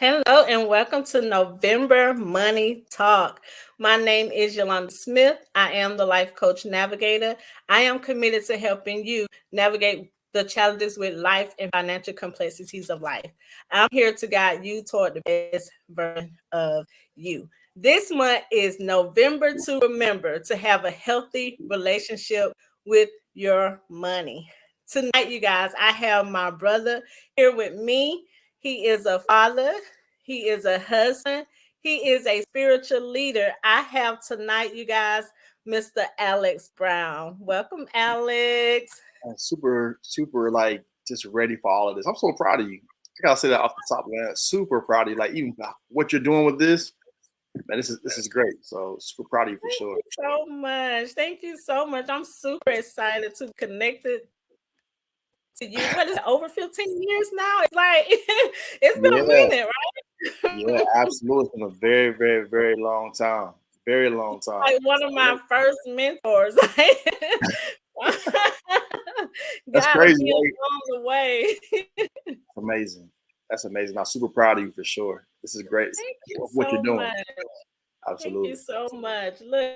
Hello and welcome to November Money Talk. My name is Yolanda Smith. I am the Life Coach Navigator. I am committed to helping you navigate the challenges with life and financial complexities of life. I'm here to guide you toward the best version of you. This month is November to remember to have a healthy relationship with your money. Tonight, you guys, I have my brother here with me. He is a father, he is a husband, he is a spiritual leader. I have tonight, you guys, Mr. Alex Brown. Welcome, Alex. Super like just ready for all of this. I'm so proud of you. I gotta say that off the top, man. Super proud of you. Like even what you're doing with this, man. This is great. So super proud of you for Thank sure. you so much. Thank you so much. I'm super excited to connect it to you. What is it, over 15 years now? It's like it's been a Yeah, minute, yeah, right? absolutely. It's been a very long time. Very long time. Like one of So, my first mentors. that's Gotta crazy, be right? along the way. Amazing. That's amazing. I'm super proud of you for sure. This is great. Thank you What you're so doing. much. Thank you Absolutely. so much. Look,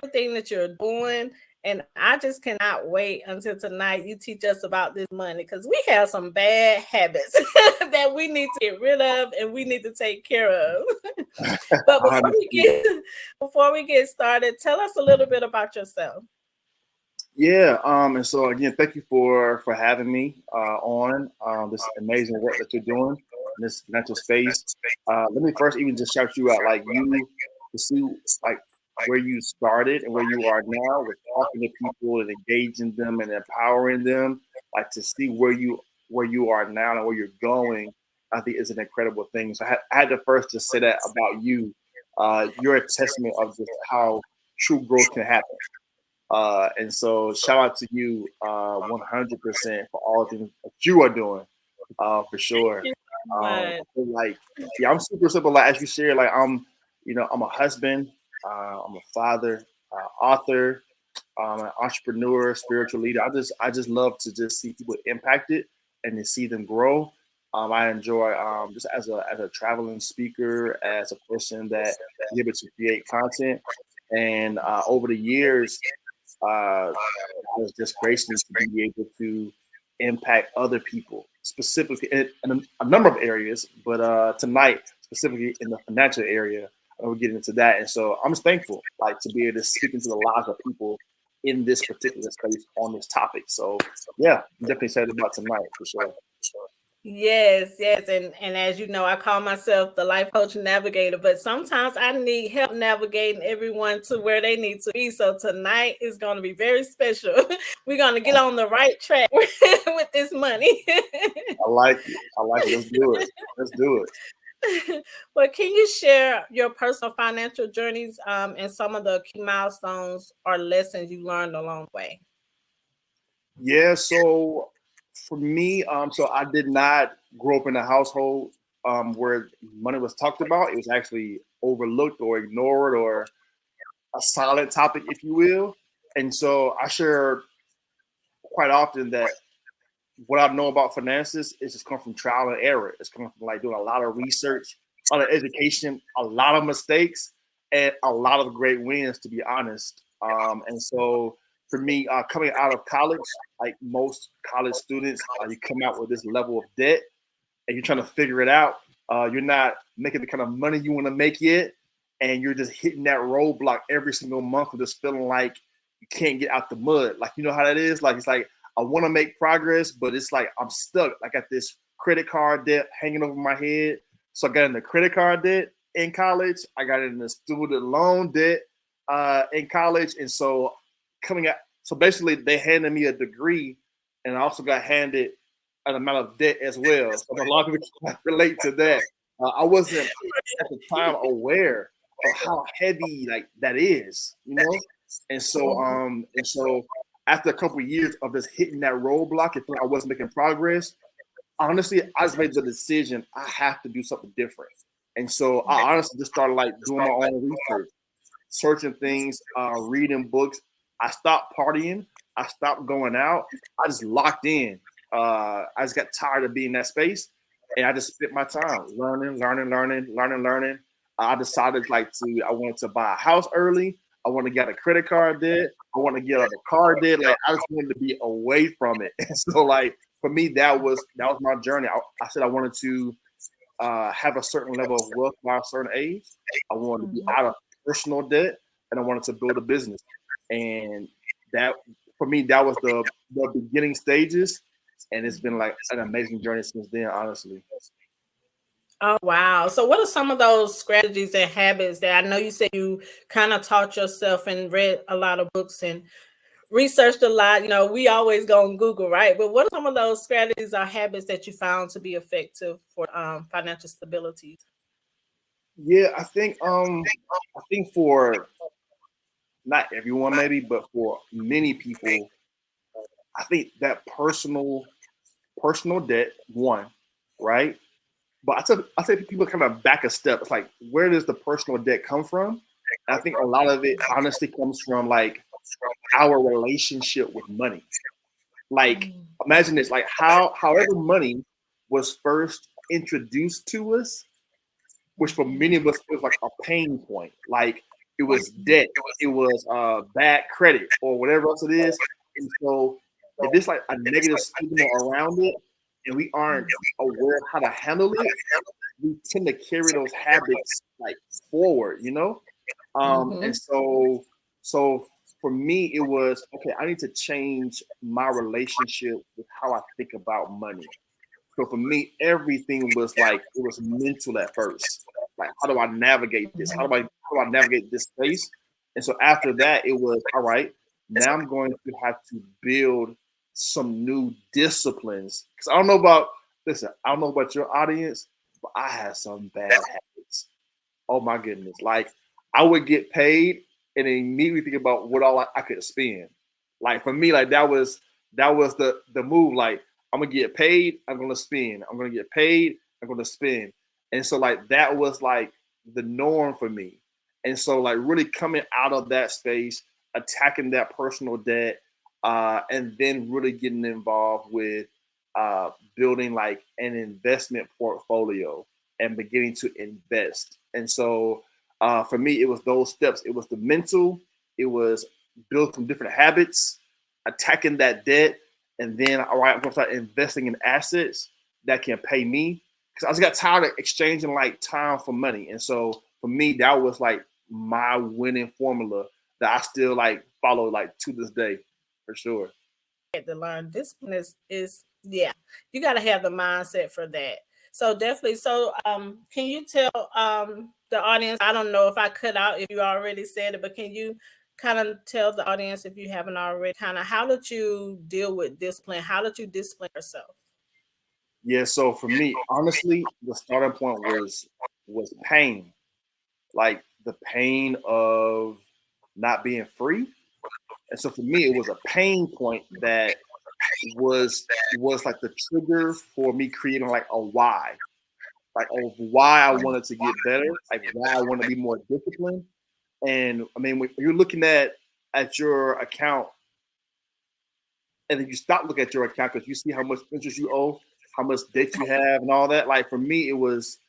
everything that you're doing. And I just cannot wait until tonight you teach us about this money because we have some bad habits that we need to get rid of and we need to take care of. But 100%. before we get started, tell us a little bit about yourself. Yeah, and so again, thank you for having me on this amazing work that you're doing in this financial space. Let me first even just shout you out, like you to see like where you started and where you are now with talking to people and engaging them and empowering them. Like to see where you are now and where you're going, I think is an incredible thing. So I had to first just say that about you. You're a testament of just how true growth can happen. And so shout out to you 100% for all the things that you are doing for sure. Thank you so much. I feel like, yeah, I'm super simple. Like as you share, like I'm a husband, I'm a father, author, an entrepreneur, spiritual leader. I just love to just see people impacted and to see them grow. I enjoy just as a traveling speaker, as a person that is able to create content. And over the years, God has just graced me to be able to impact other people, specifically in a number of areas, but tonight, specifically in the financial area, we'll get into that. And so I'm just thankful, like, to be able to speak into the lives of people in this particular space on this topic. So, yeah, I'm definitely excited about tonight for sure. Yes, yes. And as you know, I call myself the life coach navigator, but sometimes I need help navigating everyone to where they need to be. So tonight is going to be very special. We're going to get on the right track with this money. I like it. I like it. Let's do it. Let's do it. Well, can you share your personal financial journeys and some of the key milestones or lessons you learned along the way? Yeah, so for me, so I did not grow up in a household where money was talked about. It was actually overlooked or ignored or a silent topic, if you will. And so I share quite often that what I know about finances is just come from trial and error. It's coming from like doing a lot of research, a lot of education, a lot of mistakes, and a lot of great wins, to be honest. And so for me, coming out of college, like most college students, you come out with this level of debt and you're trying to figure it out. You're not making the kind of money you want to make yet, and you're just hitting that roadblock every single month, with just feeling like you can't get out the mud. Like you know how that is. Like it's like I want to make progress, but it's like I'm stuck. I got this credit card debt hanging over my head. So I got in the credit card debt in college. I got in the student loan debt in college, and so coming out. So basically, they handed me a degree, and I also got handed an amount of debt as well. So a lot of people can relate to that. I wasn't at the time aware of how heavy like that is, you know. And so after a couple of years of just hitting that roadblock and feeling I wasn't making progress, honestly, I just made the decision I have to do something different. And so I honestly just started like doing my own research, searching things, reading books. I stopped partying. I stopped going out. I just locked in. I just got tired of being in that space, and I just spent my time learning. I decided I wanted to buy a house early. I want to get a credit card debt. I want to get a car debt. Like I just wanted to be away from it. And so like for me, that was my journey. I said I wanted to have a certain level of wealth by a certain age. I wanted to be out of personal debt, and I wanted to build a business. And that for me, that was the beginning stages, and it's been like an amazing journey since then, honestly. Oh, wow. So, what are some of those strategies and habits that I know you said you kind of taught yourself and read a lot of books and researched a lot? You know, we always go on Google, right? But what are some of those strategies or habits that you found to be effective for financial stability? Yeah, I think for not everyone maybe, but for many people, I think that personal debt one, right? But I say people kind of back a step. It's like, where does the personal debt come from? And I think a lot of it honestly comes from like our relationship with money. Like, imagine this, like however money was first introduced to us, which for many of us was like a pain point. Like it was debt, it was bad credit, or whatever else it is. And so if there's like a negative stigma around it, and we aren't aware of how to handle it, we tend to carry those habits like forward, you know. And so for me, it was okay. I need to change my relationship with how I think about money. So for me, everything was like it was mental at first. Like, how do I navigate this? How do I navigate this space? And so after that, it was all right. Now I'm going to have to build some new disciplines because I don't know about listen. I don't know about your audience, but I had some bad habits. Oh my goodness! Like I would get paid and then immediately think about what all I could spend. Like for me, like that was the move. Like I'm gonna get paid, I'm gonna spend. I'm gonna get paid, I'm gonna spend. And so like that was like the norm for me. And so like really coming out of that space, attacking that personal debt, and then really getting involved with building like an investment portfolio and beginning to invest. And so for me, it was those steps. It was the mental, it was build some different habits, attacking that debt, and then all right, I'm gonna start investing in assets that can pay me because I just got tired of exchanging like time for money. And so for me, that was like my winning formula that I still like follow like to this day for sure. Had to learn discipline is yeah, you got to have the mindset for that. So definitely. So can you tell the audience? I don't know if I cut out if you already said it, but can you kind of tell the audience if you haven't already, kind of how did you deal with discipline? How did you discipline yourself? Yeah, so for me, honestly, the starting point was pain. Like the pain of not being free. And so for me, it was a pain point that was like the trigger for me creating like a why, like of why I wanted to get better, like why I want to be more disciplined. And I mean, when you're looking at your account, and then you stop looking at your account because you see how much interest you owe, how much debt you have, and all that. Like for me, it was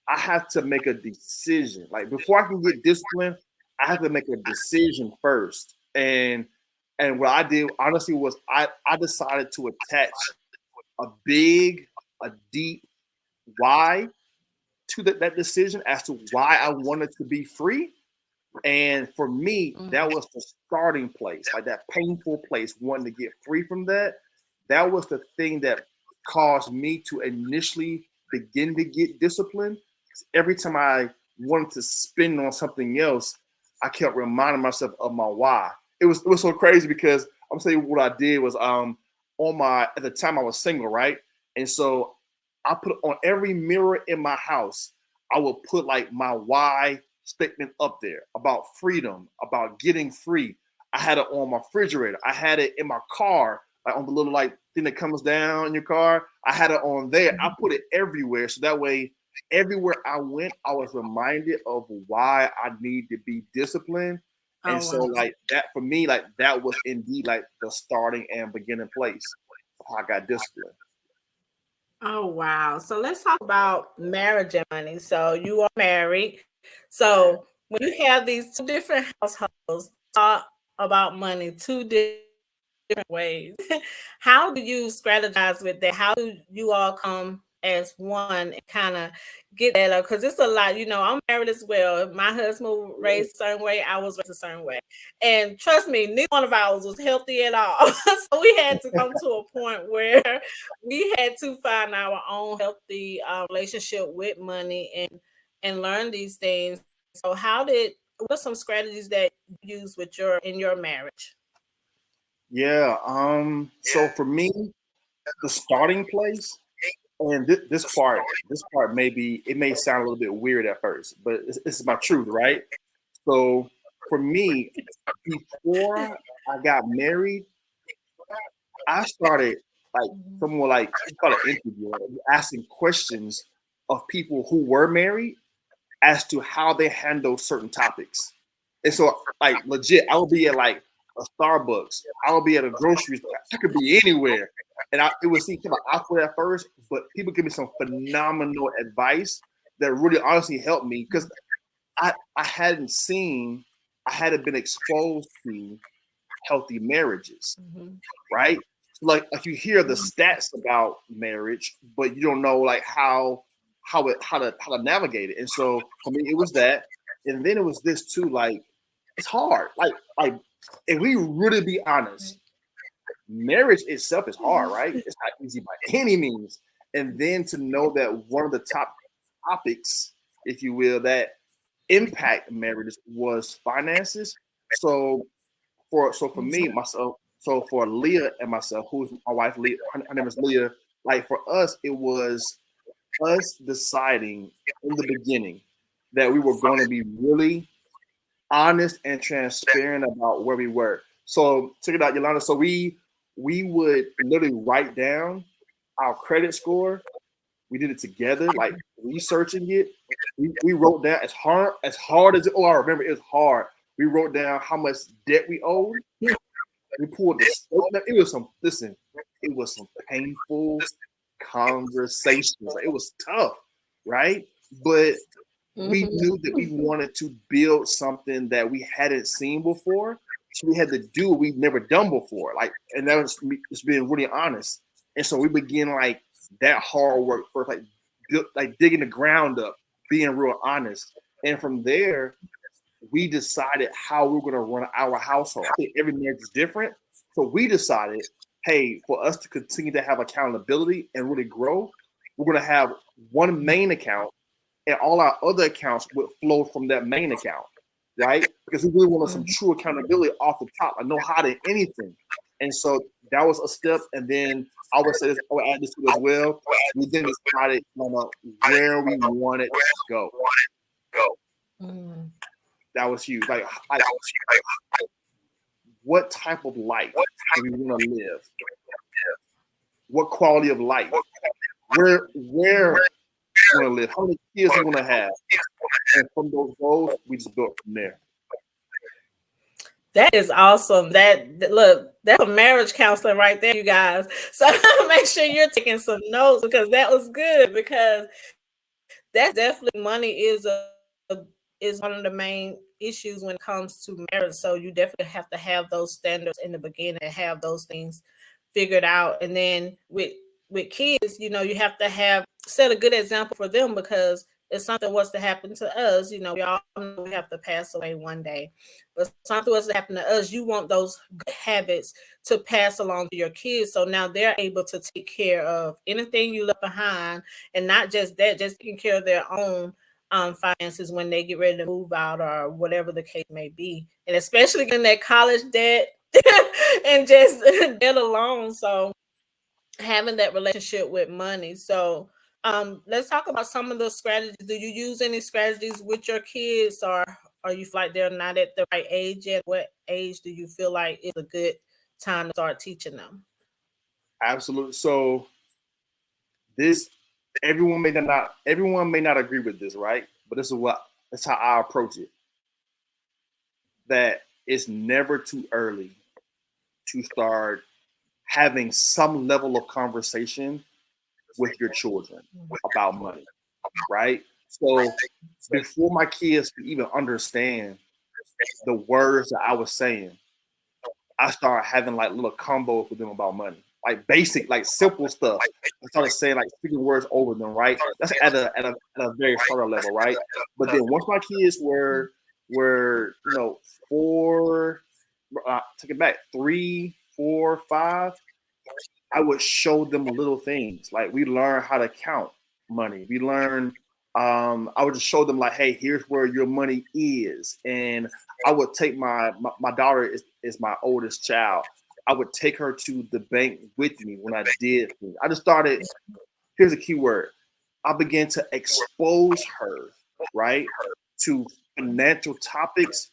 I have to make a decision. Like before I can get disciplined, I have to make a decision first. And what I did honestly was I decided to attach a big, a deep why to that decision as to why I wanted to be free. And for me, that was the starting place, like that painful place, wanting to get free from that. That was the thing that caused me to initially begin to get disciplined. Every time I wanted to spend on something else, I kept reminding myself of my why. It was so crazy because I'm saying what I did was on my at the time I was single, right? And so I put on every mirror in my house, I would put like my why statement up there about freedom, about getting free. I had it on my refrigerator. I had it in my car, like on the little like thing that comes down in your car. I had it on there. I put it everywhere. So that way, everywhere I went, I was reminded of why I need to be disciplined. And Oh so wow. like that for me, like that was indeed like the starting and beginning place how I got disciplined. Oh, wow. So let's talk about marriage and money. So you are married. So when you have these two different households talk about money two different ways, how do you strategize with that? How do you all come as one and kind of get that up? Because it's a lot. I'm married as well. My husband was raised a certain way. I was raised a certain way. And trust me, neither one of ours was healthy at all. So we had to come to a point where we had to find our own healthy relationship with money and learn these things. So what are some strategies that you use in your marriage? Yeah. So for me, the starting place, and this part may sound a little bit weird at first, but this is my truth, right? So for me, before I got married, I started like someone like you call it interview, asking questions of people who were married as to how they handle certain topics. And so, like legit, I would be at like a Starbucks, I would be at a grocery store, I could be anywhere, and it would seem kind of awkward at first, but people give me some phenomenal advice that really honestly helped me because I hadn't seen, I hadn't been exposed to healthy marriages, Mhm. right? Like you hear the stats about marriage, but you don't know like how to navigate it. And so for me, it was that, and then it was this too. Like it's hard. Like if we really be honest, marriage itself is hard, right? It's not easy by any means. And then to know that one of the top topics, if you will, that impact marriages was finances. So for me, myself, so for Leah and myself, who's my wife, Leah, her name is Leah. Like for us, it was us deciding in the beginning that we were going to be really honest and transparent about where we were. So check it out, Yolanda. So we would literally write down our credit score. We did it together, like researching it. We wrote down as hard as it. Oh, I remember it was hard. We wrote down how much debt we owed. We pulled the statement. It was some listen. It was some painful conversations. Like, it was tough, right? But we Mhm. knew that we wanted to build something that we hadn't seen before. So we had to do what we've never done before. Like, and that was just being really honest. And so we began like that hard work first, like digging the ground up, being real honest. And from there, we decided how we are going to run our household. I think every marriage is different. So we decided, hey, for us to continue to have accountability and really grow, we're going to have one main account and all our other accounts would flow from that main account, right? Because we really wanted some true accountability off the top, like no hiding anything. And so that was a step. And then I would say this, I would add this to it as well. We then decided on where we wanted to go. Mm. That was huge. Like what type of life do we want to live? What quality of life? Where we want to live? How many kids we want to have? And from those goals, we just built from there. That is awesome. Look, that's a marriage counselor right there, you guys. So make sure you're taking some notes because that was good. Because that's definitely money is one of the main issues when it comes to marriage. So you definitely have to have those standards in the beginning and have those things figured out. And then with kids, you have to have set a good example for them because if something was to happen to us, we all know we have to pass away one day. But something was to happen to us, you want those good habits to pass along to your kids. So now they're able to take care of anything you left behind, and not just that, just taking care of their own finances when they get ready to move out or whatever the case may be. And especially getting that college debt and just debt alone. So having that relationship with money. So let's talk about some of the strategies. Do you use any strategies with your kids, or you feel like they're not at the right age yet? What age do you feel like is a good time to start teaching them? Absolutely. So this everyone may not agree with this, right? But that's how I approach it. That it's never too early to start having some level of conversation with your children about money, right? So before my kids could even understand the words that I was saying, I started having like little combos with them about money, like basic, like simple stuff. I started saying like speaking words over them, right? That's at a very starter level, right? But then once my kids were 4, take it back, 3, 4, 5, I would show them little things. Like we learn how to count money. We learn. I would just show them like, hey, here's where your money is, and I would take my daughter is my oldest child. I would take her to the bank with me when I did things. I just started. Here's a key word. I began to expose her, right, to financial topics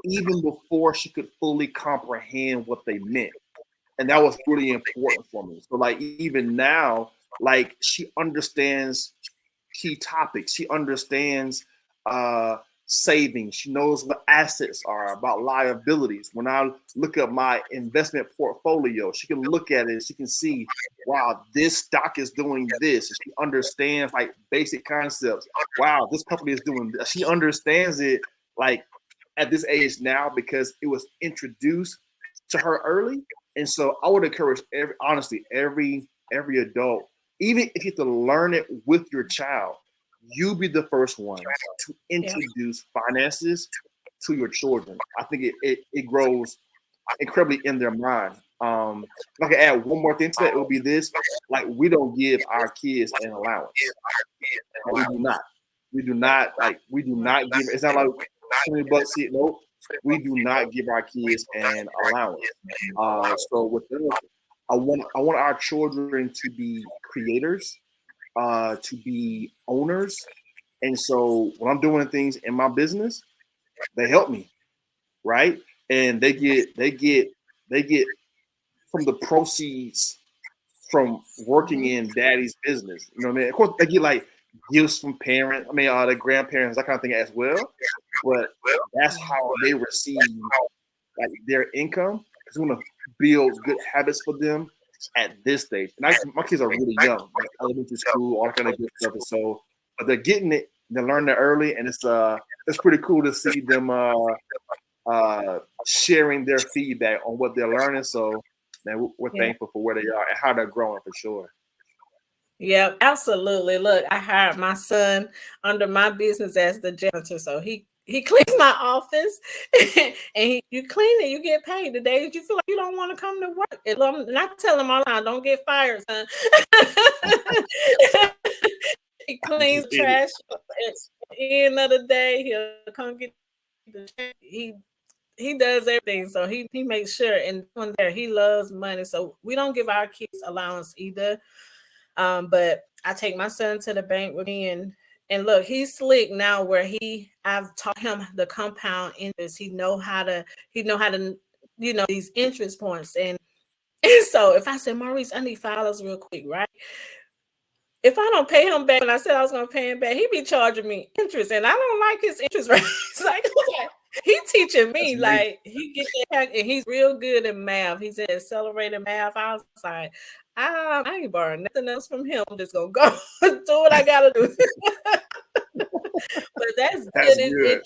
even before she could fully comprehend what they meant. And that was really important for me. So like even now, like she understands key topics. She understands savings. She knows what assets are, about liabilities. When I look at my investment portfolio, she can look at it. She can see, wow, this stock is doing this. She understands like basic concepts. Wow, this company is doing this. She understands it like at this age now because it was introduced to her early. And so I would encourage every adult, even if you have to learn it with your child, you be the first one to introduce finances to your children. I think it grows incredibly in their mind. If I can add one more thing to that, it would be this: like we don't give our kids an allowance. Like, we do not. We do not we do not give. It's not like $20 here. Nope. We do not give our kids an allowance. So with them, I want our children to be creators, to be owners. And so when I'm doing things in my business, they help me, right? And they get from the proceeds from working in daddy's business. You know what I mean? Of course, they get like gifts from parents. I mean, the grandparents, that kind of thing as well. But that's how they receive like their income because we want to build good habits for them at this stage. And my kids are really young, like elementary school, all that kind of good stuff. And so, but they're getting it, they're learning it early, and it's pretty cool to see them sharing their feedback on what they're learning. So, man, we're thankful for where they are and how they're growing for sure. Yeah, absolutely. Look, I hired my son under my business as the janitor, so he cleans my office, and you clean it, you get paid. The days you feel like you don't want to come to work, and I tell him all the time, don't get fired, son. He cleans trash. At the end of the day, he'll come get the check. He does everything, so he makes sure. And on there, he loves money, so we don't give our kids allowance either. But I take my son to the bank with me, and look, he's slick now where I've taught him the compound interest. He know how to these interest points. And so if I said, Maurice, I need $5 real quick, right? If I don't pay him back when I said I was gonna pay him back, he be charging me interest, and I don't like his interest rates. Like he teaching me, like he get that, and he's real good in math. He's in accelerated math. I was like, I ain't borrowing nothing else from him. I'm just gonna go do what I gotta do. But that's good.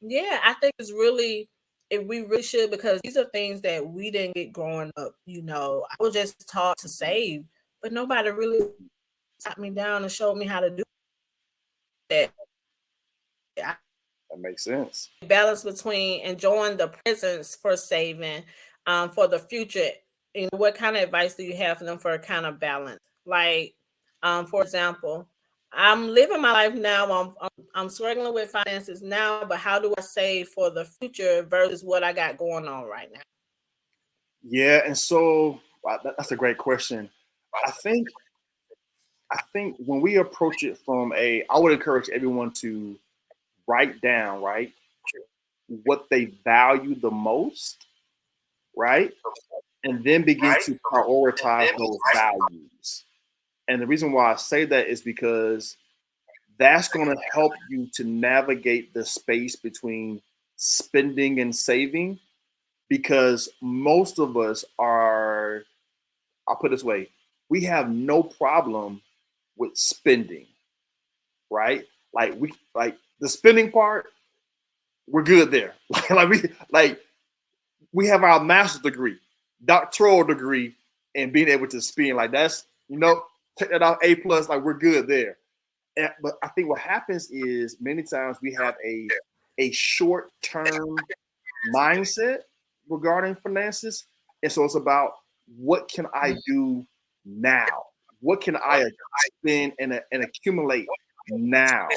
I think it's really. We really should, because these are things that we didn't get growing up. I was just taught to save, but nobody really sat me down and showed me how to do that. That makes sense. Balance between enjoying the presence for saving, for the future. What kind of advice do you have for them for a kind of balance? Like, for example, I'm living my life now. I'm struggling with finances now, but how do I save for the future versus what I got going on right now? Yeah, and so that's a great question. I think when we approach it I would encourage everyone to write down, right, what they value the most, right, and then begin to prioritize those values. And the reason why I say that is because that's going to help you to navigate the space between spending and saving, because most of us are put it this way: we have no problem with spending, right? Like the spending part, we're good there. like we have our master's degree, doctoral degree, and being able to spend like that's check that out, A+, like we're good there. But I think what happens is many times we have a short term mindset regarding finances, and so it's about what can I do now? What can I spend and accumulate now?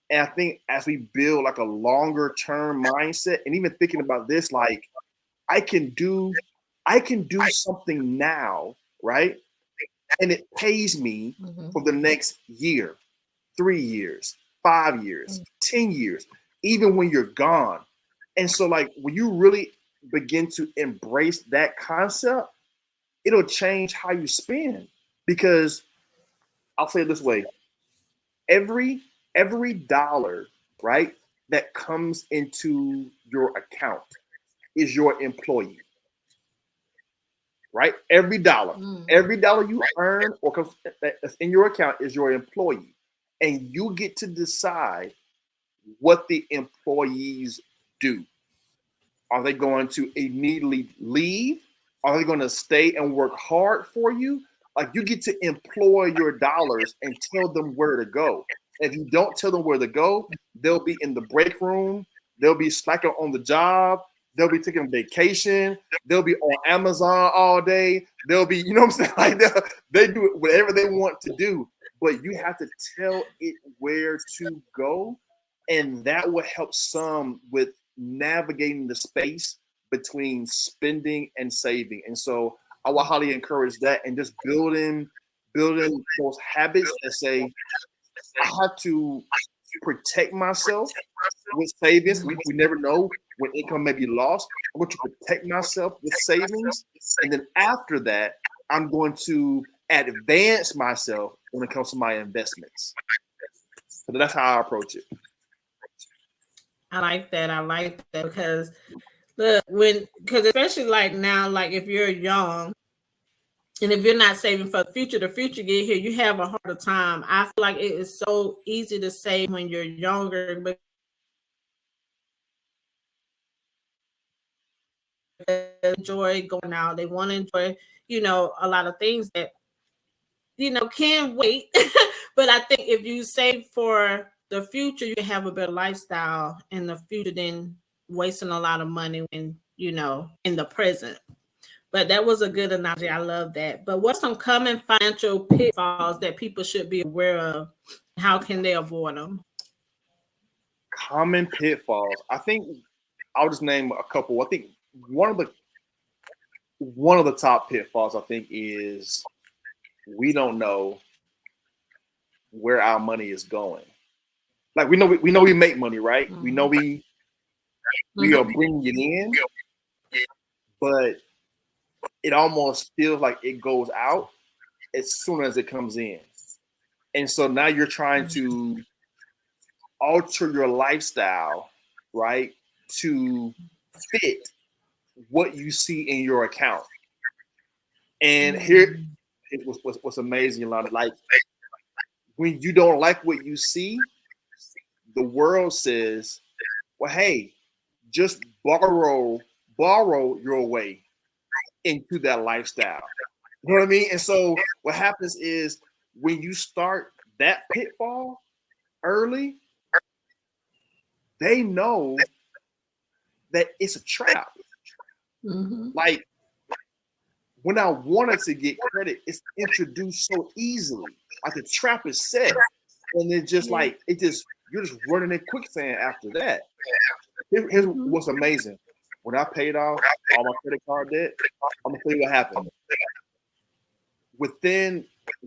And I think as we build like a longer term mindset, and even thinking about this, like I can do something now, right? And it pays me for the next year, 3 years, 5 years, 10 years, even when you're gone. And so like when you really begin to embrace that concept, it'll change how you spend. Because I'll say it this way: every dollar, right, that comes into your account is your employee. Right? Every dollar you earn or comes that's in your account is your employee. And you get to decide what the employees do. Are they going to immediately leave? Are they going to stay and work hard for you? Like you get to employ your dollars and tell them where to go. If you don't tell them where to go, they'll be in the break room. They'll be slacking on the job. They'll be taking vacation. They'll be on Amazon all day. They'll be, you know what I'm saying? Like they do whatever they want to do, but you have to tell it where to go. And that will help some with navigating the space between spending and saving. And so I would highly encourage that, and just building those habits that say, I have to protect myself with savings. We never know when income may be lost. I'm going to protect myself with savings. And then after that, I'm going to advance myself when it comes to my investments. So that's how I approach it. I like that because because especially like now, like if you're young and if you're not saving for the future get here, you have a harder time. I feel like it is so easy to save when you're younger, but enjoy going out. They want to enjoy, a lot of things that, can wait. But I think if you save for the future, you have a better lifestyle in the future than wasting a lot of money when, in the present. But that was a good analogy. I love that. But what's some common financial pitfalls that people should be aware of? How can they avoid them? Common pitfalls. I think I'll just name a couple. I think one of the top pitfalls, I think, is we don't know where our money is going. Like we know we make money, right? We know we are bringing it in, but it almost feels like it goes out as soon as it comes in. And so now you're trying to alter your lifestyle, right, to fit what you see in your account. And here it was amazing, Yolanda. Like when you don't like what you see, the world says, well, hey, just borrow your way into that lifestyle. You know what I mean? And so what happens is when you start that pitfall early, they know that it's a trap. Like when I wanted to get credit, it's introduced so easily. Like the trap is set, and then just like you're just running in quicksand after that. Here's what's amazing. When I paid off all my credit card debt, I'm gonna tell you what happened. Within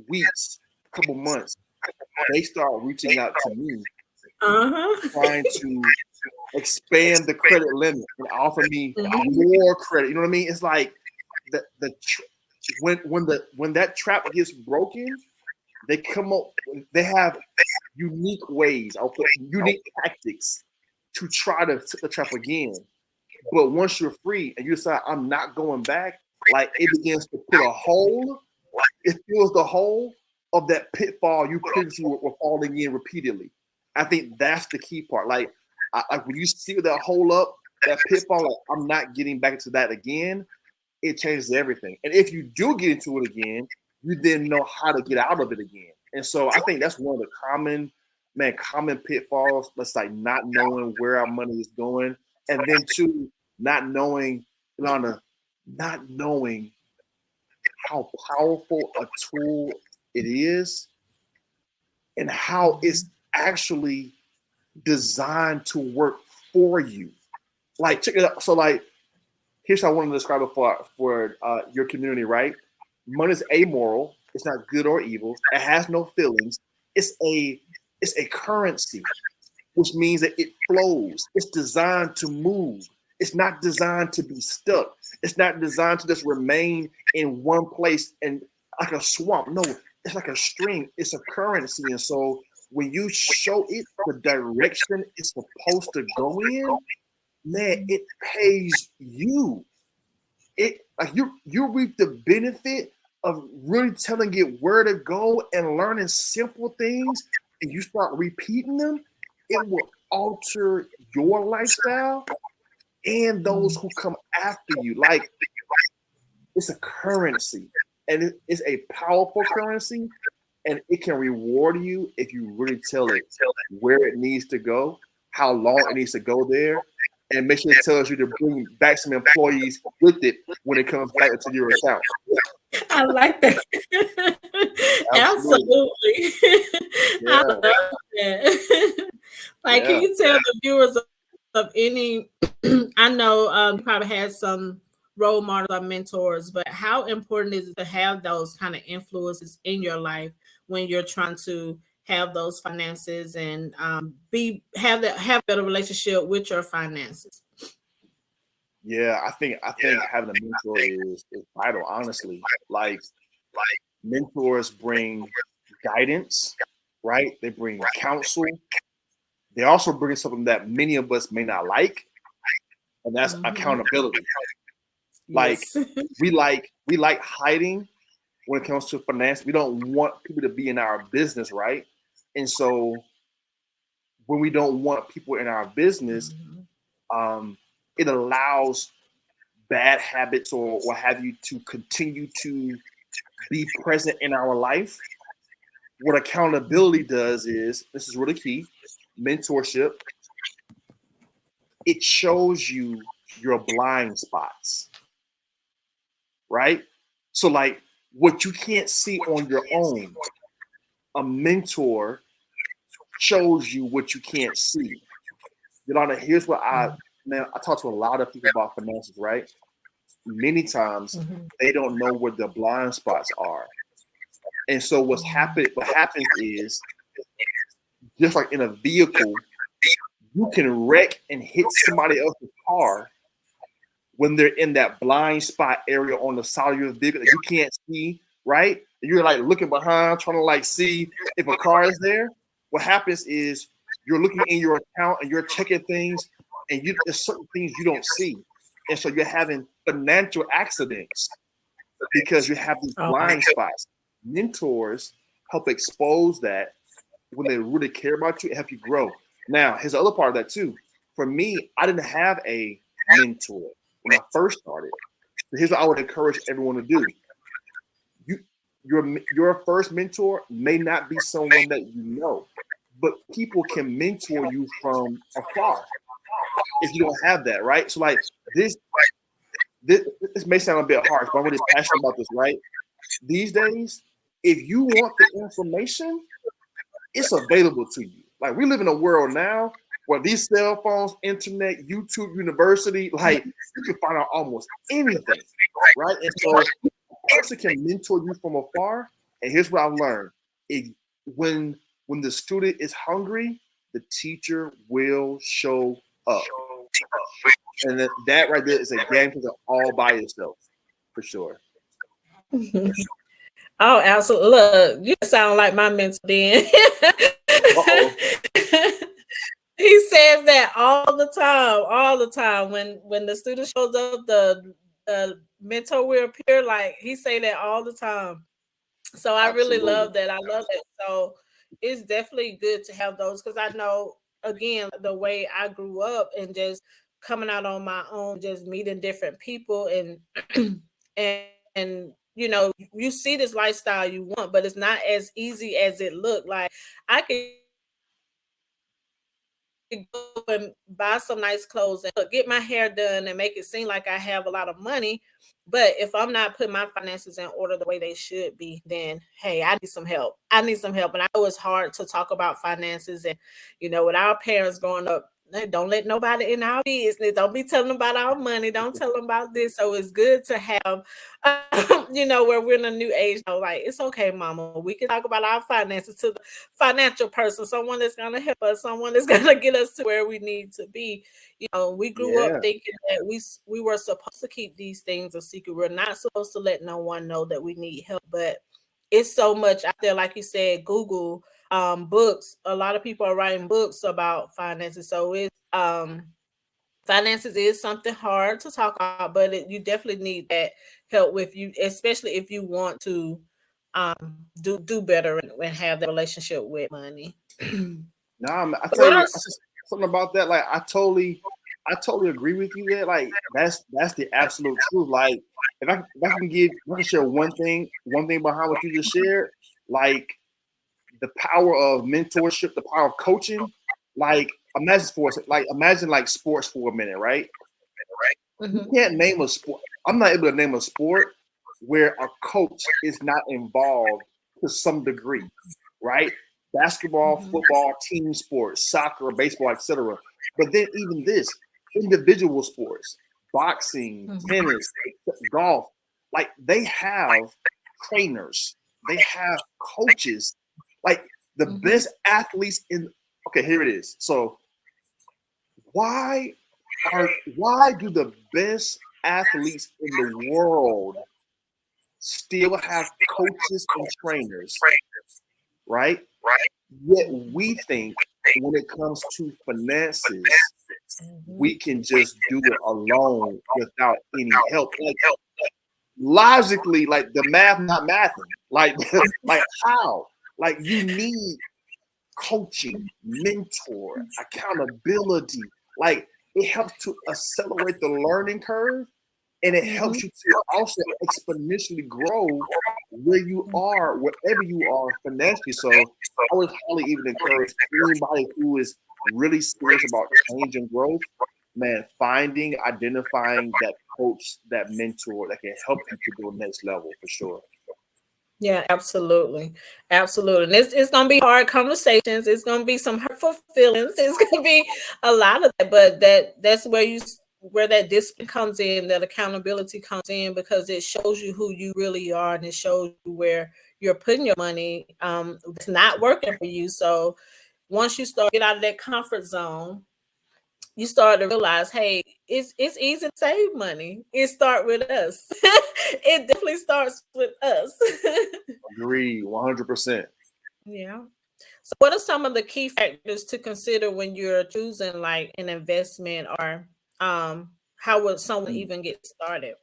weeks, a couple months, they start reaching out to me, trying to expand the credit limit and offer me more credit. You know what I mean? It's like when that trap gets broken, they come up. They have unique ways. I'll put unique tactics to try to set the trap again. But once you're free and you decide I'm not going back, like it begins to put a hole it fills the hole of that pitfall you previously were falling in repeatedly. I think that's the key part. Like when you seal that hole up, that pitfall, like, I'm not getting back into that again. It changes everything. And if you do get into it again, you then know how to get out of it again. And so I think that's one of the common pitfalls. That's like not knowing where our money is going, and then two, not knowing, Ilana, not knowing how powerful a tool it is and how it's actually designed to work for you. Like, check it out. So, like, here's how I want to describe it for your community, right? Money is amoral. It's not good or evil. It has no feelings. It's a currency, which means that it flows. It's designed to move. It's not designed to be stuck. It's not designed to just remain in one place and like a swamp. No, it's like a stream. It's a currency. And so when you show it the direction it's supposed to go in, man, it pays you. It like you reap the benefit of really telling it where to go and learning simple things, and you start repeating them. It will alter your lifestyle and those who come after you. Like, it's a currency, and it's a powerful currency, and it can reward you if you really tell it where it needs to go, how long it needs to go there, and make sure it tells you to bring back some employees with it when it comes back into your account. I like that. Absolutely. Yeah. I love that. Like, can you tell the viewers of any, I know you probably had some role models or mentors, but how important is it to have those kind of influences in your life when you're trying to have those finances and have better relationship with your finances? Yeah, I think having a mentor is vital, honestly. Like mentors bring guidance, right? They bring counsel. They also bring something that many of us may not like, and that's accountability. Like we like hiding when it comes to finance. We don't want people to be in our business, right? And so when we don't want people in our business, it allows bad habits or what have you to continue to be present in our life. What accountability does is, this is really key, mentorship, it shows you your blind spots, right? So like what you can't see on your own, a mentor shows you what you can't see. Yolanda, here's what I talk to a lot of people about finances, right? Many times they don't know where the blind spots are. And so what happens is, just like in a vehicle, you can wreck and hit somebody else's car when they're in that blind spot area on the side of your vehicle that you can't see, right? And you're like looking behind, trying to like see if a car is there. What happens is you're looking in your account and you're checking things, and there's certain things you don't see. And so you're having financial accidents because you have these blind spots. Mentors help expose that when they really care about you and help you grow. Now, here's the other part of that too. For me, I didn't have a mentor when I first started. So here's what I would encourage everyone to do. Your first mentor may not be someone that you know, but people can mentor you from afar if you don't have that, right? So like this may sound a bit harsh, but I'm really passionate about this, right? These days, if you want the information, it's available to you. Like, we live in a world now where these cell phones, internet, YouTube, university, like you can find out almost anything, right? And so a person can mentor you from afar. And here's what I've learned: when the student is hungry, the teacher will show up. And that right there is a game changer all by itself, for sure. Oh, absolutely. Look, you sound like my mentor then. He says that all the time. When the student shows up, the mentor will appear. Like, he say that all the time. So I really Absolutely. love that. I love that. So it's definitely good to have those because I know again the way I grew up and just coming out on my own, just meeting different people and and you see this lifestyle you want, but it's not as easy as it looked. Like I could go and buy some nice clothes and get my hair done and make it seem like I have a lot of money. But if I'm not putting my finances in order the way they should be, then hey, I need some help. I need some help. And I know it's hard to talk about finances. And, with our parents growing up, don't let nobody in our business. Don't be telling them about our money. Don't tell them about this. So it's good to have, where we're in a new age. Like, it's okay, mama. We can talk about our finances to the financial person, someone that's going to help us, someone that's going to get us to where we need to be. We grew up Yeah. thinking that we were supposed to keep these things a secret. We're not supposed to let no one know that we need help, but it's so much out there. Like you said, Google, books. A lot of people are writing books about finances, so it's finances is something hard to talk about, but you definitely need that help with you, especially if you want to do better and have that relationship with money. Nah, I tell What you, are I just something about that. Like, I totally agree with you there. Like, that's the absolute truth. Like, if I can share one thing behind what you just shared, like the power of mentorship, the power of coaching. Like, imagine like sports for a minute, right? You Mhm, can't name a sport. I'm not able to name a sport where a coach is not involved to some degree, right? Basketball, mhm, football, team sports, soccer, baseball, etc. But then even this, individual sports, boxing, mhm, tennis, golf, like they have trainers, they have coaches, like the mhm, best athletes in. Okay, here it is. So why why do the best athletes in the world still have coaches and trainers, right? Yet we think when it comes to finances, mhm, we can just do it alone without any help. Like logically, like the math not mathing. Like like how? Like you need coaching, mentor, accountability. Like it helps to accelerate the learning curve and it mhm, helps you to also exponentially grow where you are, wherever you are financially. So I would highly even encourage anybody who is really serious about change and growth, man, identifying that coach, that mentor that can help you to go next level for sure. Yeah, absolutely. Absolutely. And it's gonna be hard conversations. It's gonna be some hurtful feelings. It's gonna be a lot of that, but that's where where that discipline comes in, that accountability comes in because it shows you who you really are and it shows you where you're putting your money. It's not working for you. So once you start get out of that comfort zone, you start to realize, hey, it's easy to save money. It start with us. It definitely starts with us. Agree 100%. Yeah. So what are some of the key factors to consider when you're choosing like an investment or how would someone even get started?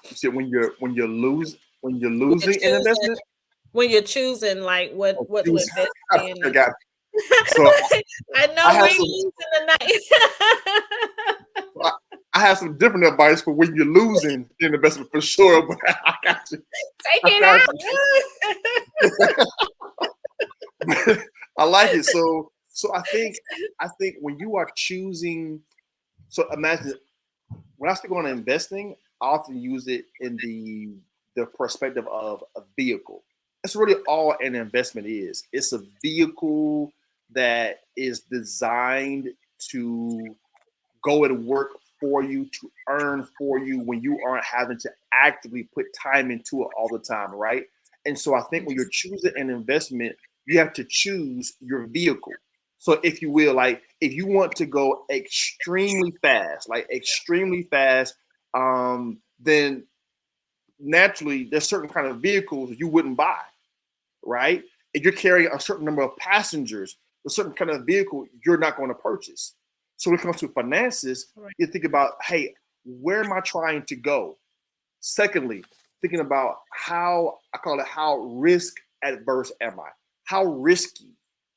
You said when you're When you're losing an choosing investment. when you're choosing like Oh, what to geez. invest in I and got so I I know we have ain't some losing tonight. I I have some different advice for when you're losing in investment for sure. But I got you. Take I it got out. you. I like it. So I think when you are choosing, so imagine when I speak on investing, I often use it in the perspective of a vehicle. That's really all an investment is. It's a vehicle that is designed to go and work for you, to earn for you when you aren't having to actively put time into it all the time, right? And so I think when you're choosing an investment, you have to choose your vehicle. So if you will, like if you want to go extremely fast, then naturally there's certain kind of vehicles you wouldn't buy, right? If you're carrying a certain number of passengers, a certain kind of vehicle you're not going to purchase. So when it comes to finances, Right. you think about, hey, where am I trying to go? Secondly, thinking about how risk adverse am I? How risky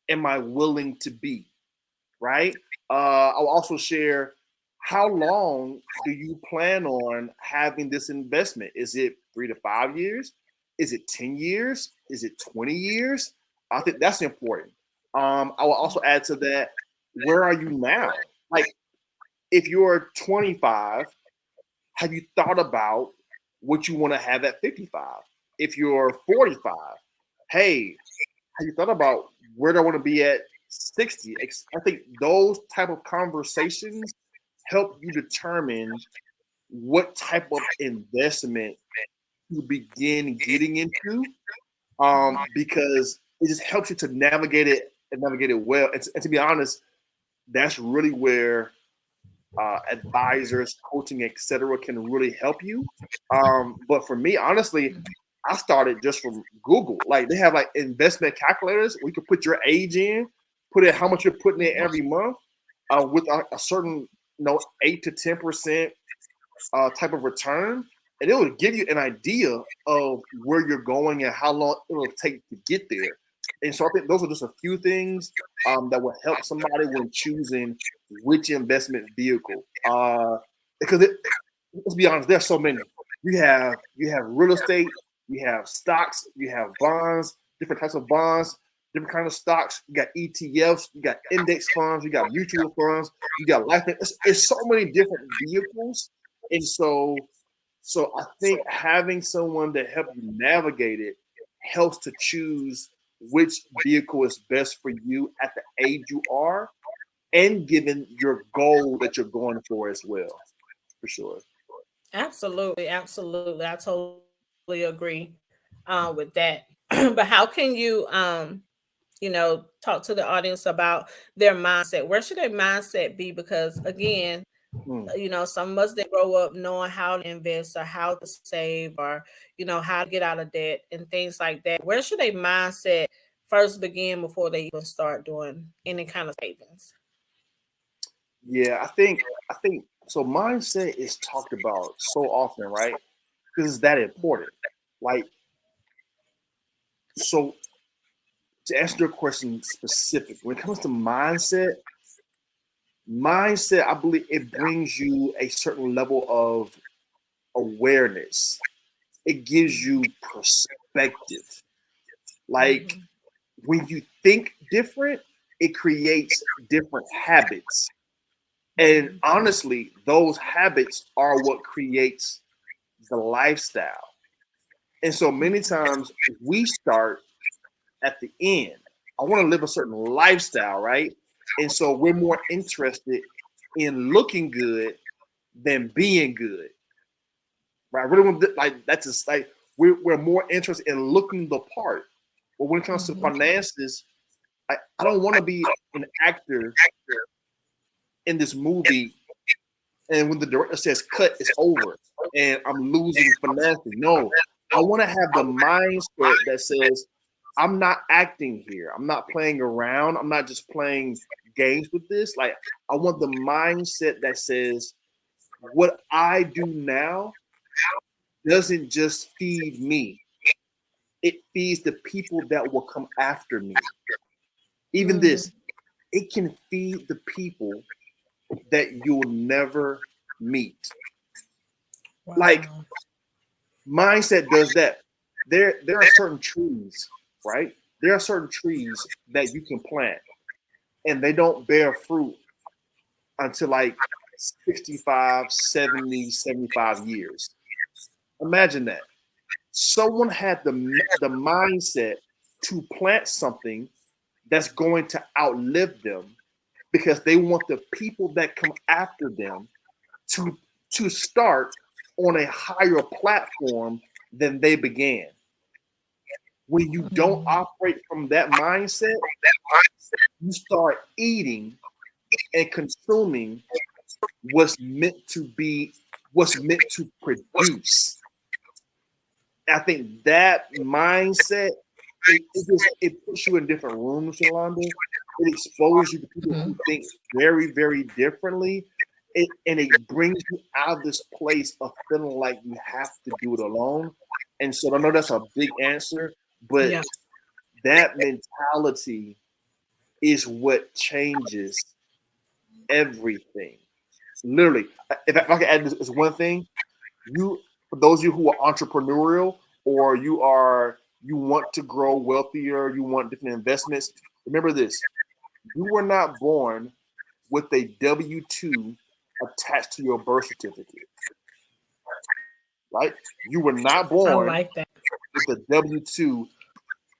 am I willing to be? Right? I'll also share, how long do you plan on having this investment? Is it 3 to 5 years? Is it 10 years? Is it 20 years? I think that's important. I will also add to that, where are you now? Like, if you're 25, have you thought about what you want to have at 55? If you're 45, hey, have you thought about where do I want to be at 60? I think those type of conversations help you determine what type of investment to begin getting into, because it just helps you to navigate it and navigate it well. And to be honest, that's really where advisors, coaching, etc., can really help you. But for me, honestly, I started just from Google. Like, they have like investment calculators where you can put your age in, put in how much you're putting in every month, with a certain 8 to 10% type of return, and it will give you an idea of where you're going and how long it will take to get there. And so I think those are just a few things that will help somebody when choosing which investment vehicle. Because let's be honest, there's so many. You have real estate, you have stocks, you have bonds, different types of bonds, different kind of stocks. You got ETFs, you got index funds, you got mutual funds, you got life. It's so many different vehicles, and so I think having someone to help you navigate it helps to choose which vehicle is best for you at the age you are, and given your goal that you're going for as well, for sure. Absolutely, absolutely. I totally agree with that. But how can you talk to the audience about their mindset? Where should their mindset be? Because again, Hmm. some of us, they grow up knowing how to invest or how to save, or how to get out of debt and things like that. Where should their mindset first begin before they even start doing any kind of savings? Yeah, I think so. Mindset is talked about so often, right? Because it's that important. Like, so to answer your question specific, when it comes to mindset, I believe it brings you a certain level of awareness. It gives you perspective. Like, Mhm. when you think different, it creates different habits. And Mhm. honestly, those habits are what creates the lifestyle. And so many times we start at the end. I want to live a certain lifestyle, right? And so we're more interested in looking good than being good, right? I really want to, like, that's just like, we're more interested in looking the part. But when it comes to Mhm. finances, I don't want to be an actor in this movie, and when the director says cut, it's over and I'm losing financially. No, I want to have the mindset that says, I'm not acting here. I'm not playing around. I'm not just playing games with this. Like, I want the mindset that says, what I do now doesn't just feed me. It feeds the people that will come after me. Even Mm. this, it can feed the people that you'll never meet. Like, Wow. mindset does that. There are certain trees, right? There are certain trees that you can plant and they don't bear fruit until like 65, 70, 75 years. Imagine that. Someone had the mindset to plant something that's going to outlive them, because they want the people that come after them to start on a higher platform than they began. When you don't Mm. operate from that mindset, you start eating and consuming what's meant to be, what's meant to produce. I think that mindset, it puts you in different rooms, Yolanda. It exposes you to people Mhm. who think very, very differently. it brings you out of this place of feeling like you have to do it alone. And so I know that's a big answer, but Yeah. that mentality is what changes everything. Literally, if I can add this one thing, for those of you who are entrepreneurial or you want to grow wealthier, you want different investments, remember this: you were not born with a W-2 attached to your birth certificate, right? You were not I born like that. with a W-2.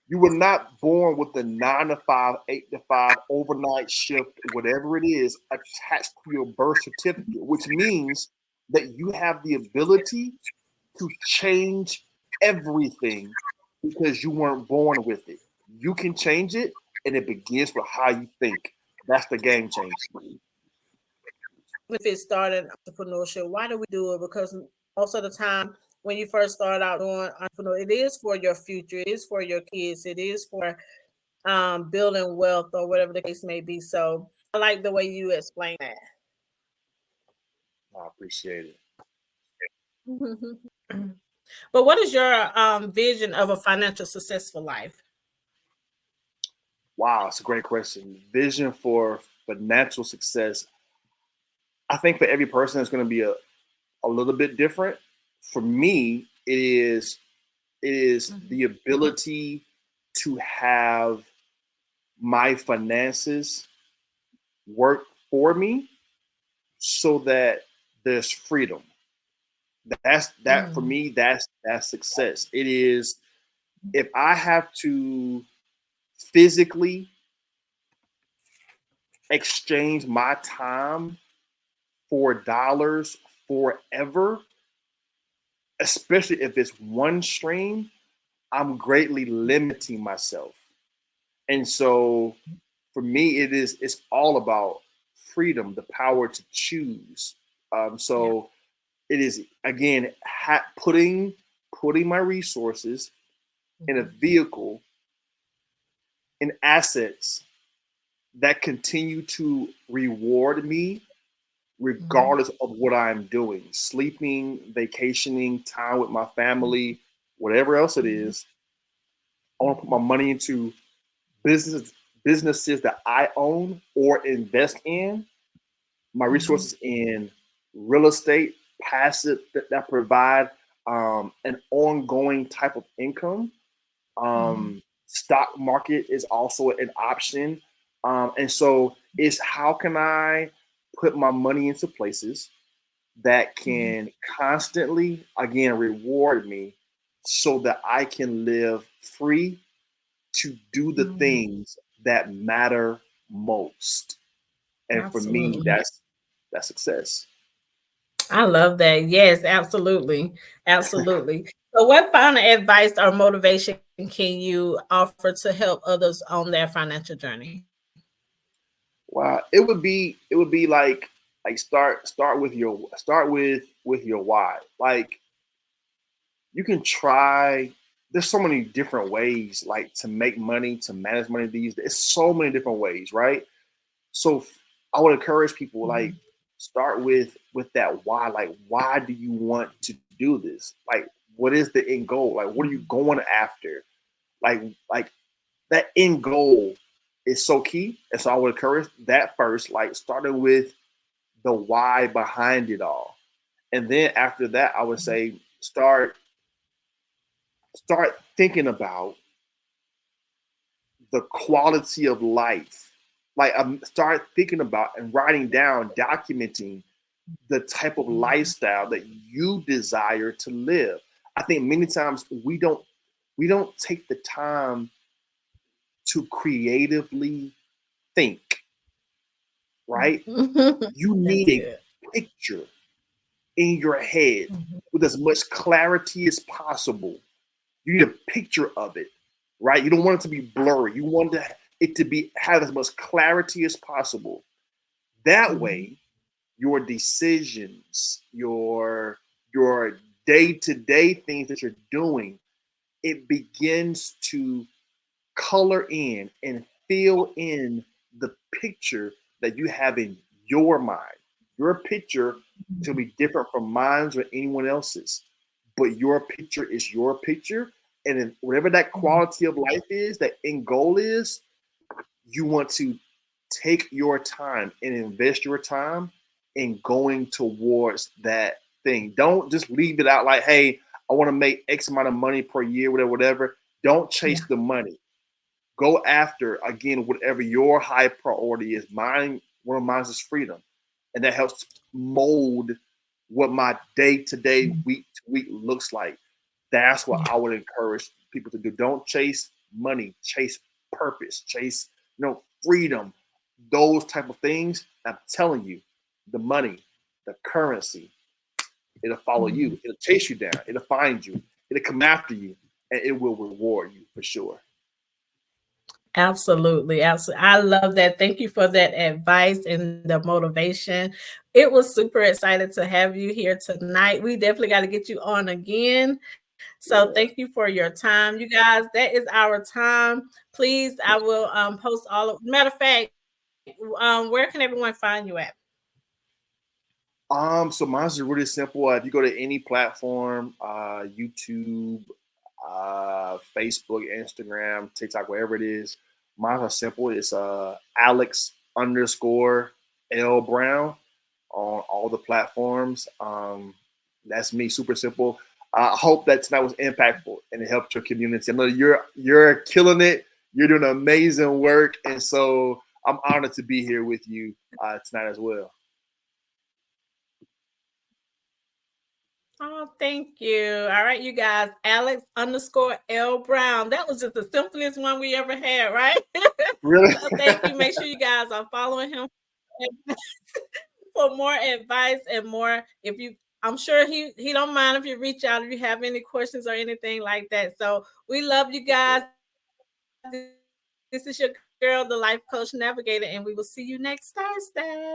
You were not born with the 9 to 5, 8 to 5 overnight shift, whatever it is, attached to your birth certificate, which means that you have the ability to change everything because you weren't born with it. You can change it, and it begins with how you think. That's the game changer. If it started entrepreneurship, why do we do it? Because most of the time when you first start out doing entrepreneur, it is for your future, it is for your kids, it is for building wealth or whatever the case may be. So I like the way you explain that. I appreciate it. But what is your vision of a financial successful life? Wow, it's a great question. Vision for financial success. I think for every person, it's going to be a little bit different. For me, it is the ability to have my finances work for me so that there's freedom. That for Mm. me, that's success. It is if I have to physically exchange my time for dollars forever, especially if it's one stream, I'm greatly limiting myself. And so for me, it's all about freedom, the power to choose. Yeah. So it is again putting my resources in a Mhm. vehicle in assets that continue to reward me Mhm. regardless of what I'm doing, sleeping, vacationing, time with my family, whatever else it Mhm. is. I want to put my money into businesses businesses that I own or invest in, my Mhm. resources in real estate, passive that provide an ongoing type of income. Mhm. Stock market is also an option. And so it's how can I put my money into places that Mhm. can constantly, again, reward me so that I can live free to do the Mhm. things that matter most. And for me, Absolutely. that's success. I love that. Yes, absolutely. Absolutely. So, what final advice or motivation can you offer to help others on their financial journey? Wow, it would be like start with your why. Like you can try. There's so many different ways, like to make money, to manage money. There's so many different ways, right? So I would encourage people like Mhm. start with that why. Like, why do you want to do this? Like, what is the end goal? Like, what are you Mhm. going after? Like that end goal is so key. And so I would encourage that first, like starting with the why behind it all. And then after that, I would Mhm. say start thinking about the quality of life. Like start thinking about and writing down, documenting the type of Mhm. lifestyle that you desire to live. I think many times we don't take the time to creatively think, right? You That's need good. a picture in your head Mhm. with as much clarity as possible. You need a picture of it, right? You don't want it to be blurry. You want it to be have as much clarity as possible. That Mhm. way, your decisions, your day-to-day things that you're doing, it begins to color in and fill in the picture that you have in your mind. Your picture to be different from mine or anyone else's, but your picture is your picture. And then whatever that quality of life is, that end goal is, you want to take your time and invest your time in going towards that thing. Don't just leave it out like, hey, I want to make X amount of money per year, whatever, whatever. Don't chase the money. Go after, again, whatever your high priority is. One of mine is freedom. And that helps mold what my day-to-day, week-to-week looks like. That's what I would encourage people to do. Don't chase money, chase purpose, chase, freedom, those type of things. I'm telling you, the money, the currency, it'll follow you. It'll chase you down. It'll find you. It'll come after you, and it will reward you for sure. Absolutely. Absolutely. I love that. Thank you for that advice and the motivation. It was super excited to have you here tonight. We definitely got to get you on again. So thank you for your time. You guys, that is our time. Please, I will post all of, matter of fact, where can everyone find you at? So mine's really simple. If you go to any platform, YouTube, Facebook, Instagram, TikTok, wherever it is, mine's are simple. It's Alex_L Brown on all the platforms. That's me, super simple. I hope that tonight was impactful and it helped your community. I know you're killing it. You're doing amazing work, and so I'm honored to be here with you tonight as well. Oh, thank you. All right, you guys, Alex_L Brown. That was just the simplest one we ever had, right? Really? So thank you. Make sure you guys are following him for more advice and more. I'm sure he don't mind if you reach out if you have any questions or anything like that. So we love you guys. This is your girl, the Life Coach Navigator, and we will see you next Thursday.